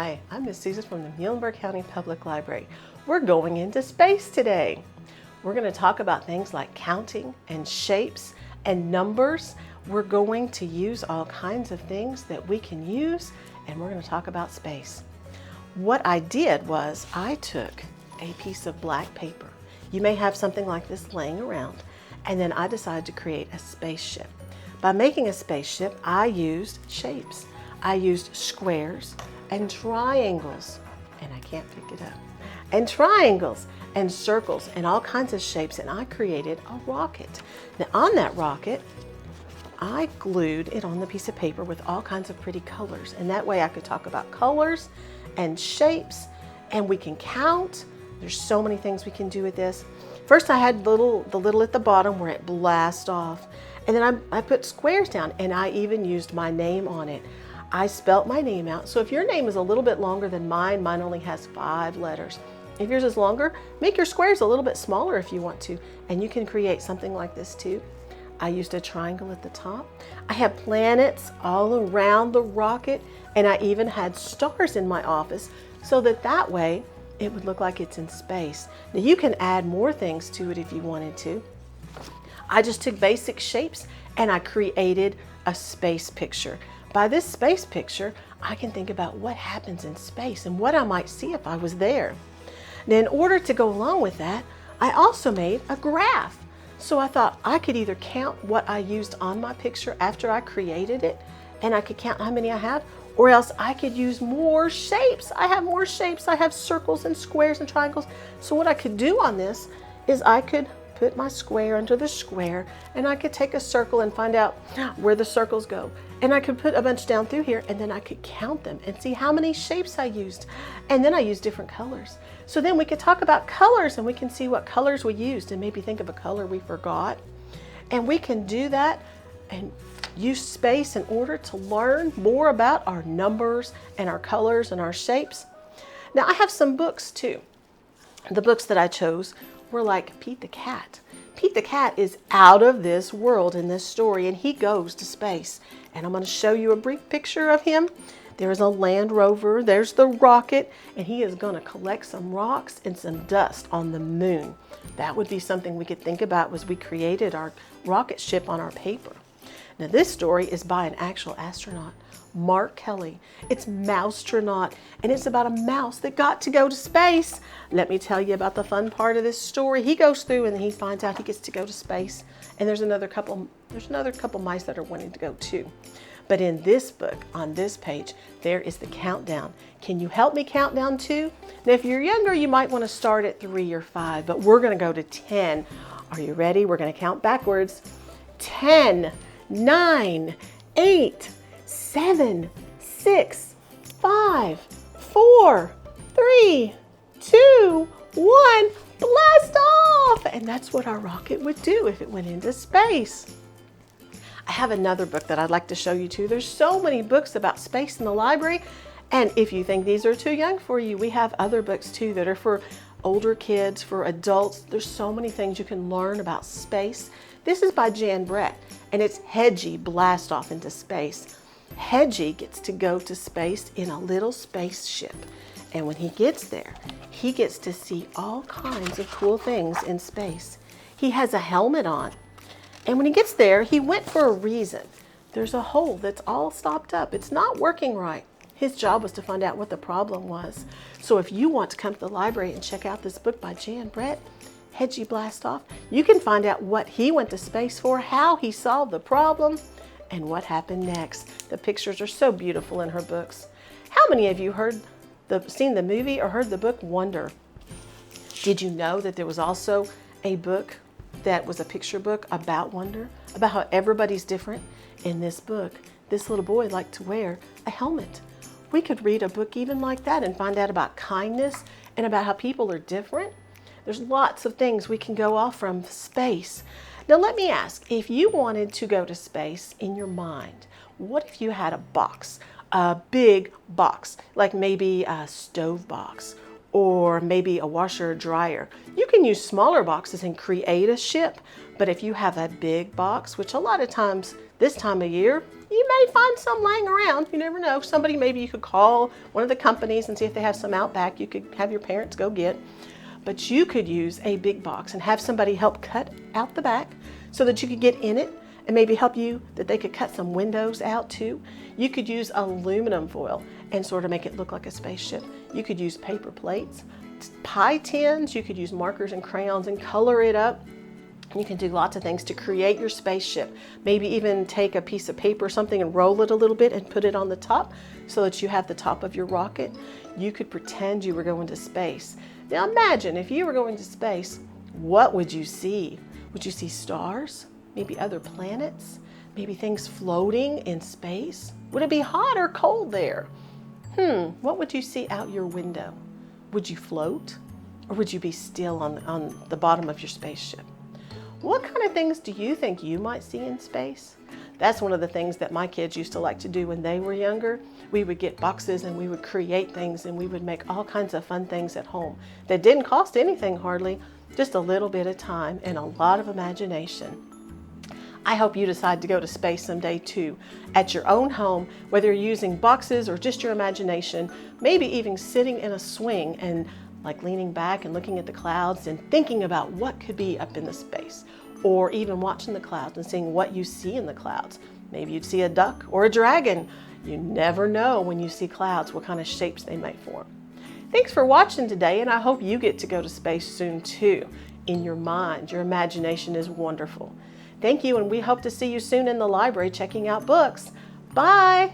Hi, I'm Miss Susan from the Muhlenberg County Public Library. We're going into space today. We're going to talk about things like counting and shapes and numbers. We're going to use all kinds of things that we can use, and we're going to talk about space. What I did was I took a piece of black paper. You may have something like this laying around, and then I decided to create a spaceship. By making a spaceship, I used shapes. I used squares and triangles, and I can't pick it up, and triangles and circles and all kinds of shapes, and I created a rocket. Now on that rocket, I glued it on the piece of paper with all kinds of pretty colors, and that way I could talk about colors and shapes, and we can count. There's so many things we can do with this. First I had the little at the bottom where it blasts off, and then I put squares down, and I even used my name on it. I spelt my name out. So if your name is a little bit longer than mine only has 5 letters. If yours is longer, make your squares a little bit smaller if you want to, and you can create something like this too. I used a triangle at the top. I had planets all around the rocket, and I even had stars in my office so that way it would look like it's in space. Now you can add more things to it if you wanted to. I just took basic shapes and I created a space picture. By this space picture, I can think about what happens in space and what I might see if I was there. Now, in order to go along with that, I also made a graph. So I thought I could either count what I used on my picture after I created it, and I could count how many I have, or else I could use more shapes. I have more shapes. I have circles and squares and triangles. So what I could do on this is I could put my square under the square, and I could take a circle and find out where the circles go. And I could put a bunch down through here, and then I could count them and see how many shapes I used. And then I used different colors. So then we could talk about colors, and we can see what colors we used and maybe think of a color we forgot. And we can do that and use space in order to learn more about our numbers and our colors and our shapes. Now I have some books too. The books that I chose were like Pete the Cat. Pete the Cat is out of this world in this story, and he goes to space. And I'm going to show you a brief picture of him. There's a Land Rover, there's the rocket, and he is going to collect some rocks and some dust on the moon. That would be something we could think about as we created our rocket ship on our paper. Now this story is by an actual astronaut, Mark Kelly. It's Mousetronaut, and it's about a mouse that got to go to space. Let me tell you about the fun part of this story. He goes through and he finds out he gets to go to space, and there's another couple mice that are wanting to go too. But in this book, on this page, there is the countdown. Can you help me count down too? Now if you're younger, you might want to start at 3 or 5, but we're going to go to 10. Are you ready? We're going to count backwards. 10, 9, 8, 7, 6, 5, 4, 3, 2, 1, blast off! And that's what our rocket would do if it went into space. I have another book that I'd like to show you too. There's so many books about space in the library, and if you think these are too young for you, we have other books too that are for older kids, for adults. There's so many things you can learn about space. This is by Jan Brett, and it's Hedgie Blast Off into Space. Hedgie gets to go to space in a little spaceship, and when he gets there, he gets to see all kinds of cool things in space. He has a helmet on, and when he gets there, he went for a reason. There's a hole that's all stopped up. It's not working right. His job was to find out what the problem was. So if you want to come to the library and check out this book by Jan Brett, Hedgie Blast Off, you can find out what he went to space for, how he solved the problem, and what happened next. The pictures are so beautiful in her books. How many of you seen the movie or heard the book Wonder? Did you know that there was also a book that was a picture book about wonder, about how everybody's different? In this book, this little boy liked to wear a helmet. We could read a book even like that and find out about kindness and about how people are different. There's lots of things we can go off from space. Now let me ask, if you wanted to go to space in your mind, what if you had a box, a big box, like maybe a stove box or maybe a washer or dryer. You can use smaller boxes and create a ship, but if you have a big box, which a lot of times this time of year, you may find some laying around. You never know. Somebody, maybe you could call one of the companies and see if they have some out back. You could have your parents go get. But you could use a big box and have somebody help cut out the back so that you could get in it, and maybe help you that they could cut some windows out too. You could use aluminum foil and sort of make it look like a spaceship. You could use paper plates, pie tins. You could use markers and crayons and color it up. You can do lots of things to create your spaceship. Maybe even take a piece of paper or something and roll it a little bit and put it on the top so that you have the top of your rocket. You could pretend you were going to space. Now imagine if you were going to space, what would you see? Would you see stars? Maybe other planets? Maybe things floating in space? Would it be hot or cold there? What would you see out your window? Would you float? Or would you be still on the bottom of your spaceship? What kind of things do you think you might see in space? That's one of the things that my kids used to like to do when they were younger. We would get boxes and we would create things, and we would make all kinds of fun things at home that didn't cost anything hardly, just a little bit of time and a lot of imagination. I hope you decide to go to space someday too, at your own home, whether you're using boxes or just your imagination, maybe even sitting in a swing and like leaning back and looking at the clouds and thinking about what could be up in the space, or even watching the clouds and seeing what you see in the clouds. Maybe you'd see a duck or a dragon. You never know when you see clouds what kind of shapes they might form. Thanks for watching today, and I hope you get to go to space soon too. In your mind, your imagination is wonderful. Thank you, and we hope to see you soon in the library checking out books. Bye!